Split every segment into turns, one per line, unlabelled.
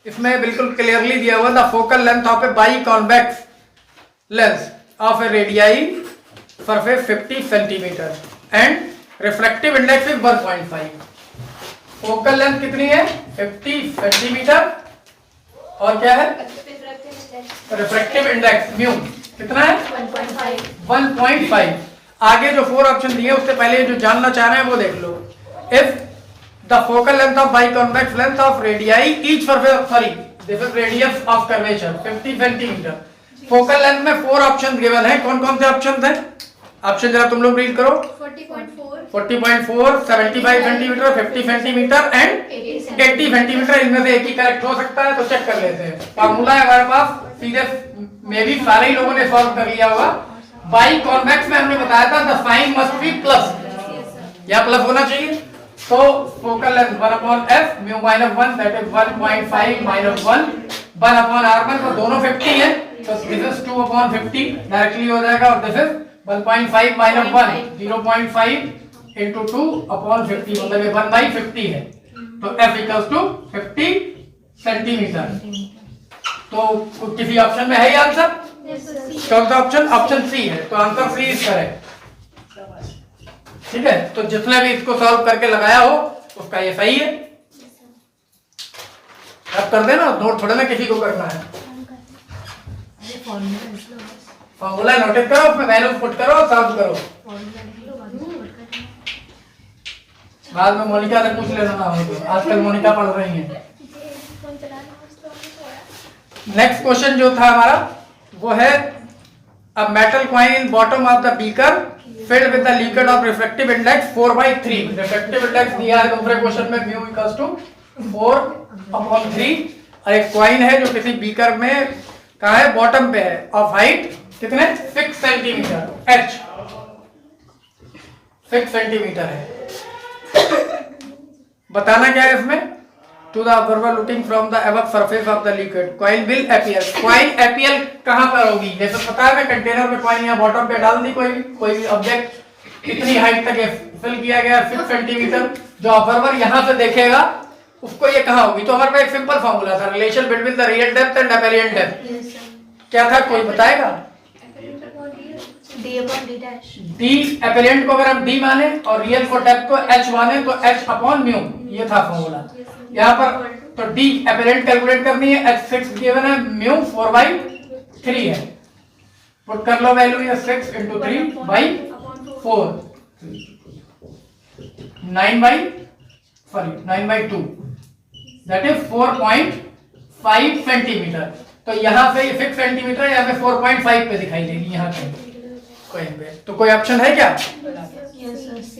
इसमें बिल्कुल क्लियरली दिया हुआ the focal length of A by convex lens of A radii surface 50 centimetre and refractive index is 1.5। Focal length कितनी है 50 centimetre और क्या है रिफ्रैक्टिव इंडेक्स म्यू कितना है 1.5। आगे जो 4 ऑप्शन दिए उससे पहले जो जानना चाह रहे हैं वो देख लो। If the focal length of biconvex length of radii each surface sorry this is radius of curvature 50 centimetre. Focal length में 4 ऑप्शन गिवन है। कौन कौन से ऑप्शन थे? ऑप्शन जरा तुम लोग रीड करो। 40.4 75 सेंटीमीटर 50 सेंटीमीटर एंड 80 सेंटीमीटर। इनमें से एक ही करेक्ट हो सकता है तो चेक कर लेते हैं। फार्मूला है हमारे पास, सीधे में भी सारे ही लोगों ने सॉल्व कर लिया होगा। बाई कॉन्वेक्स में हमने बताया था the sign must be plus, या प्लस होना चाहिए। तो focal length 1/f mu -1 that is 1.5 -1 1/r1 को दोनों 50 है तो दिस इज 2/50 डायरेक्टली हो जाएगा और दिस इज 1.5 - 1 0.5 into 2/50 मतलब ये 1/50 है तो f इक्वल्स टू 50 सेंटीमीटर। तो किसी ऑप्शन में है ये आंसर? कौन सा ऑप्शन? ऑप्शन सी है। तो आंसर सी इज करेक्ट। ठीक है, तो जिसने भी इसको सॉल्व करके लगाया हो उसका ये सही है। अब कर देना, नोट थोड़ा ना किसी को करना है। फॉर्मूला नोटिस करो, उसमें वैल्यू पुट करो, सॉल्व करो। बाद में मोनिका से पूछ लेना ना हो तो, आजकल मोनिका पढ़ रही है। नेक्स्ट क्वेश्चन जो था हमारा वो है a metal coin in bottom of the beaker filled with the liquid of refractive index 4/3। Refractive index दिया है दूसरे क्वेश्चन में म्यू इक्वल्स टू 4/3 और एक कॉइन है जो किसी बीकर में कहा है बॉटम पे है ऑफ हाइट कितने 6 सेंटीमीटर h 6 सेंटीमीटर है। बताना क्या है इसमें? To the observer looking from the above surface of the liquid coin will appear. Coin appear कहां पर होगी? जैसे पता है मैं कंटेनर में कॉइन या बॉटम पे डाल दी कोई भी ऑब्जेक्ट कितनी हाइट तक फिल किया गया 6 सेंटीमीटर, जो ऑब्जर्वर यहां से देखेगा उसको ये कहां होगी? तो हमारे पास एक सिंपल फॉर्मूला था, relation between the real depth and apparent depth. क्या था कोई बताएगा? डी एपेरेंट को अगर हम डी माने और रियल को डेप्थ को h माने तो h/म्यू, ये था फॉर्मूला। यहाँ पर तो डी एपेरेंट कैलकुलेट करनी है, h 6 गिवन है, म्यू 4/3 है। पुट कर लो वैल्यू, ये 6 × 3/4 9/2 दैट इज 4.5 सेंटीमीटर। तो यहाँ से ये 6 सेंटीमीटर यहाँ पे 4.5 पे दिखाई देगी यहाँ पे कोई पे। तो कोई ऑप्शन है क्या?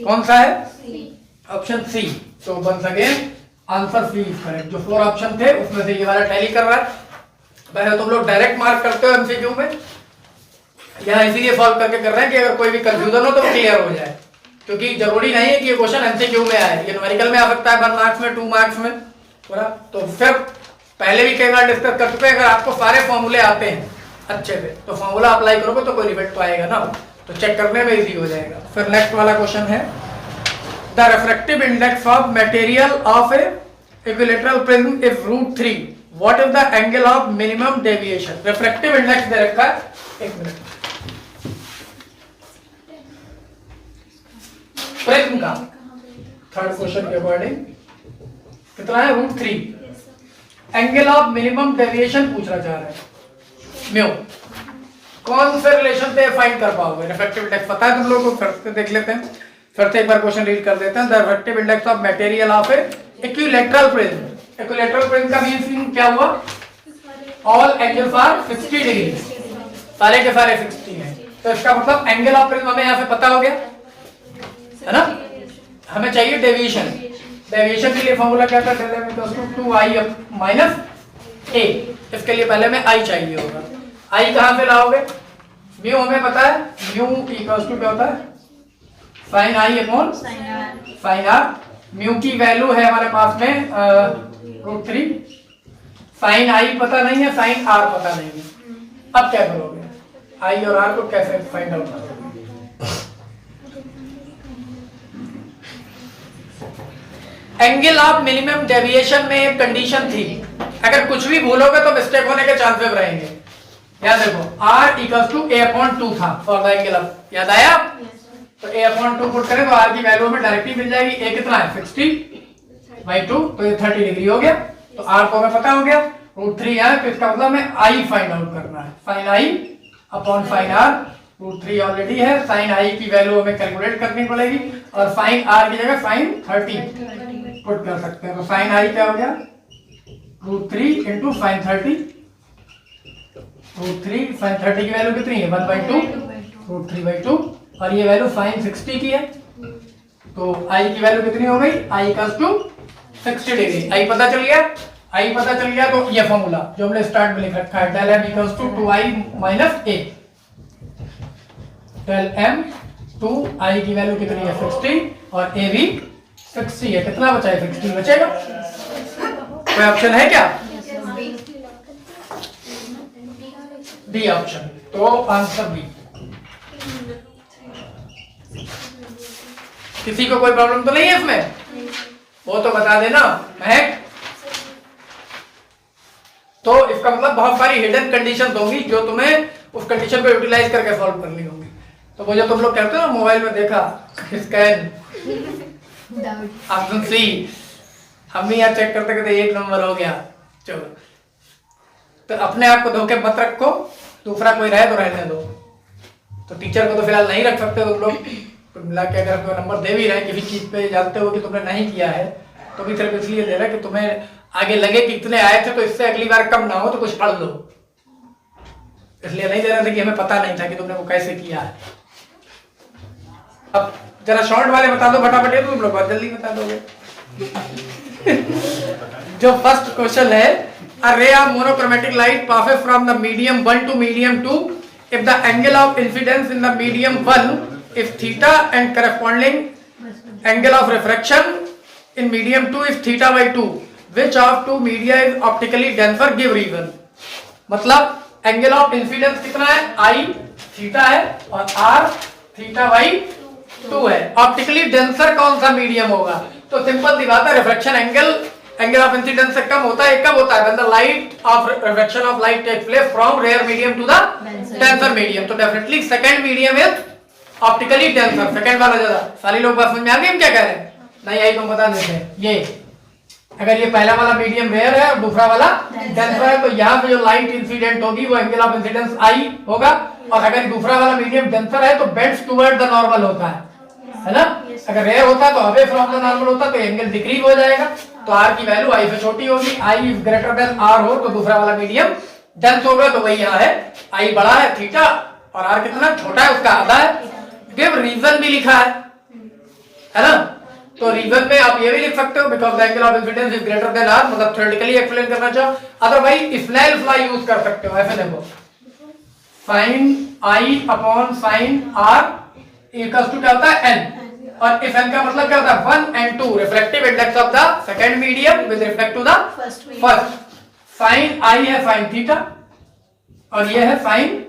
कौन सा है? Option C. तो once again answer C is correct. जो 4 ऑप्शन थे उसमें से ये वाला टैली कर रहा है। पहले तुम लोग डायरेक्ट मार्क करते हो एमसीक्यू में, यहाँ इसीलिए सॉल्व करके कर रहे हैं कि अगर कोई भी कंफ्यूजन हो तो क्लियर हो जाए, क्योंकि जरूरी नहीं है कि ये क्वेश्चन एमसीक्यू में आए, ये न्यूमेरिकल में आ सकता है 1 मार्क्स में 2 मार्क्स में पूरा। तो फिर पहले भी कई बार डिस्कस कर चुके हैं, अगर आपको सारे फॉर्मूले आते हैं अच्छे से तो फॉर्मूला अप्लाई करोगे तो कोई रिजल्ट तो आएगा ना, तो चेक करने में इजी हो जाएगा। फिर नेक्स्ट वाला क्वेश्चन है the refractive index of material of a equilateral prism is √3 what is the angle of minimum deviation. Refractive index दे रखा है, एक मिनट, प्रिज्म का थर्ड क्वेश्चन के अकॉर्डिंग कितना है √3। एंगल ऑफ मिनिमम डेविएशन पूछना चाह रहे हैं म्यू। कौन से रिलेशन से फाइंड कर पाओगे? रिफ्रैक्टिव इंडेक्स पता है तुम लोगों को, फिर से देख लेते हैं, फिर से एक बार क्वेश्चन रीड कर देते हैं। The refractive index of material of a equilateral prism. Equilateral prism का मीन क्या हुआ? ऑल एंगल्स आर 60 डिग्री, सारे के सारे 60 हैं। तो इसका मतलब एंगल ऑफ प्रिज्म हमें यहाँ से पता हो गया है ना। हमें चाहिए डेविएशन। डेविएशन के लिए फॉर्मूला क्या था? 2i - a। इसके लिए पहले में i चाहिए होगा। i कहां से लाओगे? म्यू हमें पता है, म्यू इक्वल्स टू क्या होता है? sin i/sin r। म्यू की वैल्यू है हमारे पास में √3। sin i पता नहीं है, sin r पता नहीं है। अब क्या करोगे? i और r को कैसे फाइंड आउट करोगे? एंगल ऑफ मिनिमम डेविएशन में एक कंडीशन थी अगर कुछ भी भूलोगे तो मिस्टेक होने के चांसेस रहेंगे। याद देखो r इक्वल्स टू a/2 था फॉर द एंगल ऑफ, याद आया? तो a/2 पुट करें तो r की वैल्यू हमें डायरेक्टली मिल जाएगी। a कितना है 60/2, तो ये 30 डिग्री हो गया। तो r को हमें पता हो गया, √3 है, तो इसका मतलब हमें i फाइंड आउट करना है। Sine i upon sine r, √3 already है, साइन i की वैल्यू हमें कैलकुलेट करनी पड़ेगी और साइन r की जगह साइन 30 पुट कर सकते हैं। तो साइन i क्या हो गया √3 इंटू साइन 30, √3 साइन 30 की वैल्यू कितनी है 1/2, √3/2, और ये वैल्यू साइन 60 की है। तो i की वैल्यू कितनी हो गई, i equals to 60 degree. i पता चल गया, i पता चल गया तो ये फॉर्मूला जो हमने स्टार्ट में लिख रखा है, del m equals to 2i minus a, del m 2i की वैल्यू कितनी है 60 और a भी 60 है। कितना बचा है 60 बचेगा। कोई ऑप्शन है क्या? डी ऑप्शन, तो आंसर बी। किसी को कोई प्रॉब्लम तो नहीं है इसमें? वो तो बता देना महक। तो इसका मतलब बहुत सारी हिडन कंडीशंस होंगी जो तुम्हें उस कंडीशन को यूटिलाइज करके सॉल्व करनी होंगी। तो वो जो तुम लोग कहते हो ना मोबाइल में देखा स्कैन ऑप्शन सी, हम भी यहाँ चेक करते करते 1 नंबर हो गया। चलो, तो अपने आप को धोखे मत रखो, दूसरा कोई रहे तो रहने दो। तो टीचर को तो फिलहाल नहीं रख सकते तुम लोग, तो मिला के अगर कोई नंबर दे भी रहे किसी चीज पे, जानते हो कि तुमने नहीं किया है, तो भी सिर्फ इसलिए दे रहा है कि तुम्हें आगे लगे कि इतने आए थे तो इससे अगली बार कम ना हो तो कुछ पढ़ लो। इसलिए नहीं दे रहे थे कि हमें पता नहीं था कि तुमने वो कैसे किया है। अब जरा शॉर्ट वाले बता दो फटाफट, तो तुम लोग बहुत जल्दी बता दोगे। जो फर्स्ट क्वेश्चन है, a ray of monochromatic light passes from the medium 1 to medium 2 if the angle of incidence in the medium 1 is theta and corresponding angle of refraction in medium 2 is theta/2, which of two media is optically denser, give reason। मतलब angle of incidence कितना है, I theta है और R थीटा/2 है। Optically denser कौन सा medium होगा? तो सिंपल सी बात है, रिफ्रैक्शन एंगल ऑफ इंसिडेंस से कम होता है। कब होता है? when the light of refraction of light takes place from rare medium to the denser medium। तो definitely second medium is optically denser, second वाला ज्यादा। सारी लोग बात समझ में आ गई हम क्या कह रहे हैं? नहीं आई तो बता देते हैं। ये अगर ये पहला वाला मीडियम रेयर है और दूसरा वाला डेंसर है, तो यहाँ पे जो लाइट इंसिडेंट होगी वो एंगल ऑफ इंसिडेंस आई होगा, और अगर दूसरा वाला मीडियम डेंसर है तो बेंड्स टुवर्ड द नॉर्मल होता है ना। अगर रेयर होता तो अवे फ्रॉम द नॉर्मल होता, तो एंगल डिक्रीज हो जाएगा। तो आर की वैल्यू आई से छोटी होगी, I is greater than are हो तो दूसरा वाला मीडियम डेंस होगा। तो वही यहाँ है, आई बड़ा है थीटा और आर कितना छोटा है उसका आधा है। गिव रीजन भी लिखा है ना। तो रीजन में आप ये भी लिख सकते हो because the angle of incidence is greater than r, मतलब थ्योरेटिकली एक्सप्लेन करना चाहो। अदरवाइज स्नेल लॉ यूज कर सकते हो। ऐसे देखो sine i upon sine r equals to क्या होता है n, और इस n का मतलब क्या होता है 1 and 2 refractive index of the second medium with respect to the first. Sine i है साइन थीटा और ये है साइन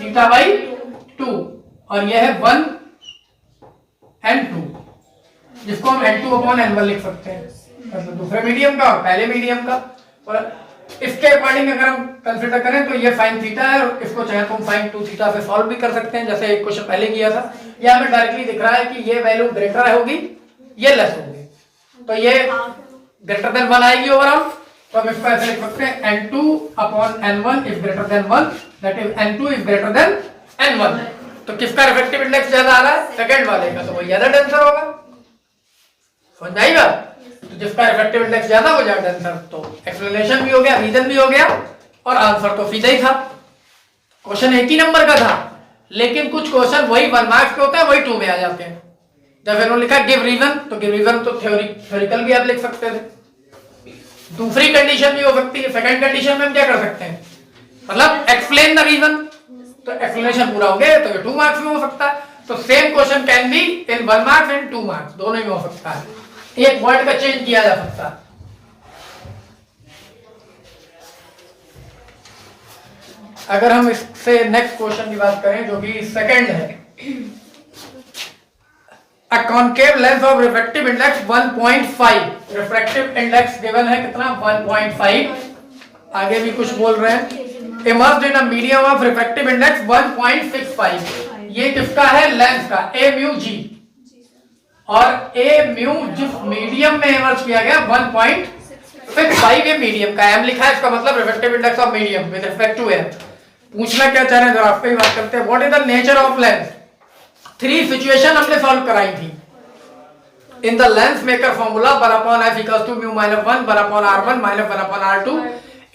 थीटा/2, और ये है 1 and 2, जिसको हम n2 अपॉन n1 लिख सकते हैं, मतलब दूसरे मीडियम का और पहले मीडियम का। और इसके अकॉर्डिंग अगर हम कंसीडर करें तो ये साइन थीटा है और इसको चाहे तो हम साइन 2 थीटा से सॉल्व भी कर सकते हैं, जैसे एक क्वेश्चन पहले किया था। ये हमें डायरेक्टली दिख रहा है कि ये वैल्यू ग्रेटर होगी, ये लेस होगी, तो ये ग्रेटर देन 1 आएगी ओवरऑल। तो हम इसको ऐसे लिख सकते हैं n2 upon n1 is greater then 1, that is n2 is greater then n1। तो किसका रिफ्रैक्टिव इंडेक्स ज्यादा आ रहा है? सेकंड वाले का, तो वो ज्यादा डेंसर होगा। समझ आएगा? तो जिसका रिफ्रैक्टिव इंडेक्स ज्यादा हो जाए डेंसर, तो एक्सप्लेनेशन भी हो गया, रीजन भी हो गया, और आंसर तो सीधा ही था। क्वेश्चन 1 ही नंबर का था, लेकिन कुछ क्वेश्चन वही 1 मार्क्स के होते हैं, वही 2 में आ जाते हैं। जब इन्होंने लिखा गिव रीजन, तो गिव रीजन तो थ्योरिकल भी आप लिख सकते थे, दूसरी कंडीशन भी हो सकती है। सेकंड कंडीशन में हम क्या कर सकते हैं, मतलब एक्सप्लेन द रीजन, तो एक्सप्लेनेशन पूरा हो गया तो ये 2 मार्क्स में हो सकता है। तो same question can be in 1 marks and 2 marks, दोनों में हो सकता है। एक वर्ड का चेंज किया जा सकता है। अगर हम इससे नेक्स्ट क्वेश्चन की बात करें जो कि सेकंड है, a concave lens of refractive index 1.5, refractive index given है कितना 1.5, आगे भी कुछ बोल रहे हैं। Immersed in a medium of refractive index 1.65, ये किसका है लेंस का ए म्यू जी, और ए म्यू जिस मीडियम में इमर्ज किया गया 1.65 ये मीडियम का एम लिखा है, इसका मतलब refractive index of medium with respect to m. पूछना क्या चाह रहे हैं जरा आप पे ही बात करते हैं। What is the nature of lens, 3 situation हमने सॉल्व कराई थी in the lens maker formula 1/f equals to mu minus 1 1/r1 minus 1/r2।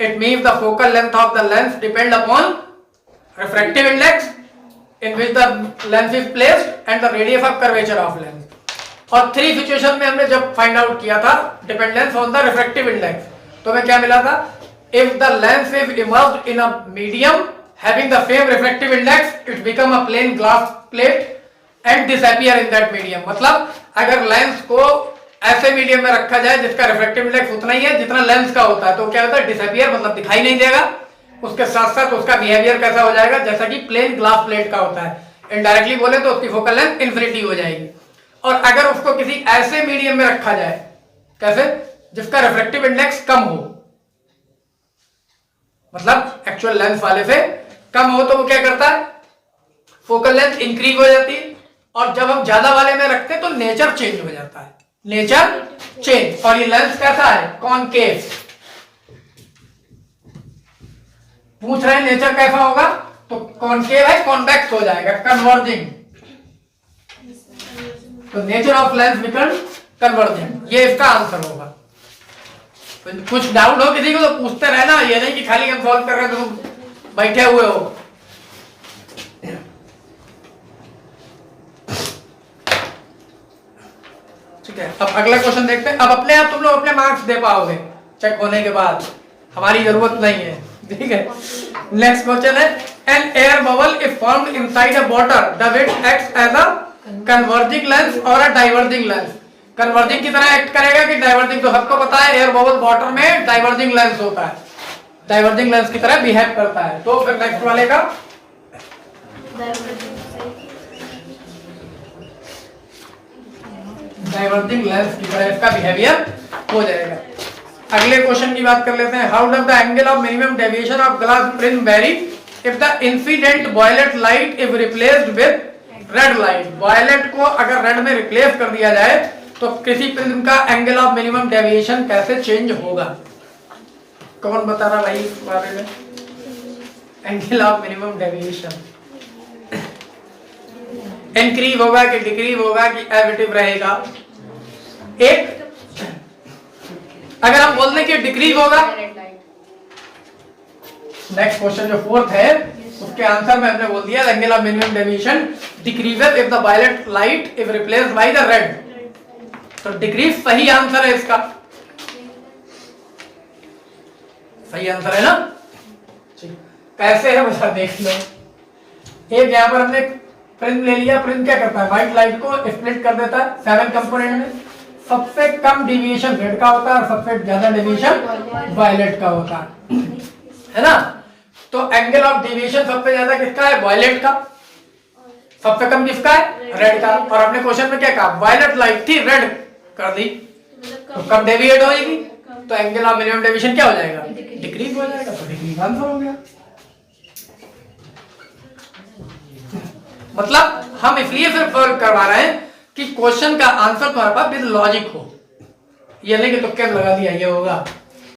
it means the focal length of the lens depend upon refractive index in which the lens is placed and the radius of curvature of lens। और 3 situation में हमने जब find out किया था dependence on the refractive index, तो हमें क्या मिला था, if the lens is immersed in a medium having the same refractive index it become a plain glass plate and disappear in that medium। मतलब अगर lens को ऐसे मीडियम में रखा जाए जिसका रिफ्रैक्टिव इंडेक्स उतना ही है जितना लेंस का होता है, तो क्या होता है डिसअपियर, मतलब दिखाई नहीं देगा। उसके साथ साथ उसका बिहेवियर कैसा हो जाएगा, जैसा कि प्लेन ग्लास प्लेट का होता है। इनडायरेक्टली बोले तो उसकी फोकल लेंथ इन्फिनिटी हो जाएगी। और अगर उसको किसी ऐसे मीडियम में रखा जाए, कैसे, जिसका रिफ्रैक्टिव इंडेक्स कम हो, मतलब एक्चुअल लेंस वाले से कम हो, तो वो क्या करता है, फोकल लेंथ इंक्रीज हो जाती है। और जब हम ज्यादा वाले में रखते हैं तो नेचर चेंज हो जाता है, नेचर चेंज। और ये लेंस कैसा है, कॉनकेव। पूछ रहे हैं नेचर कैसा होगा, तो कॉनकेव है, कॉन्वेक्स हो जाएगा, कन्वर्जिंग। तो nature of lens become converging, ये इसका आंसर होगा। तो कुछ डाउट हो किसी को तो पूछते रहना, ये नहीं कि खाली हम सॉल्व कर रहे हैं तो बैठे हुए हो। ठीक है, अब अगला क्वेश्चन देखते हैं। अब अपने आप तुम लोग अपने मार्क्स दे पाओगे चेक होने के बाद, हमारी जरूरत नहीं है, ठीक है। नेक्स्ट क्वेश्चन है, an air bubble is formed inside a water, does it act as a converging lens और अ डाइवर्जिंग लेंस। कन्वर्जिंग की तरह एक्ट करेगा कि डाइवर्जिंग, तो सबको पता है एयर बबल वाटर में डाइवर्जिंग लेंस होता है, डाइवर्जिंग लेंस की तरह बिहेव करता है। तो फिर नेक्स्ट वाले का डाइवर्जिंग लेंस की तरह इसका बिहेवियर हो जाएगा। अगले क्वेश्चन की बात कर लेते हैं। How does the angle of minimum deviation of glass prism vary if the incident violet light is replaced with red light. Violet को अगर रेड में रिप्लेस कर दिया जाए तो किसी प्रिज्म का एंगल ऑफ मिनिमम डेविएशन कैसे चेंज होगा। कौन बता रहा भाई इस बारे में, angle of minimum deviation increase होगा कि डिक्रीज होगा कि एडिटिव रहेगा। एक अगर हम बोल दें कि डिक्रीज होगा, नेक्स्ट क्वेश्चन जो फोर्थ है उसके आंसर में हमने बोल दिया angle of minimum deviation decreases if the violet light is replaced by the red. तो डिक्रीज सही आंसर है इसका, सही आंसर है ना। कैसे है बता देख लो। एक यहां पर हमने प्रिज्म ले लिया, प्रिज्म क्या करता है, व्हाइट लाइट को स्प्लिट कर देता है 7 कंपोनेंट में। सबसे कम डेविएशन रेड का होता है और सबसे ज्यादा डेविएशन वायलेट का होता है ना। तो एंगल ऑफ डेविएशन सबसे ज्यादा किसका है, वायलेट का। सबसे कम किसका है, रेड का। और आपने क्वेश्चन में क्या कहा, वायलेट लाइट थी रेड कर दी तो कम डेविएट होगी, तो एंगल ऑफ मिनिमम डेविएशन क्या हो जाएगा, डिक्रीज हो जाएगा। तो डिक्रीज आंसर हो गया। मतलब हम इसलिए सिर्फ सॉल्व करवा रहे हैं कि क्वेश्चन का आंसर तुम्हारे पास विद लॉजिक हो, ये नहीं कि तुक्के लगा दिया ये होगा।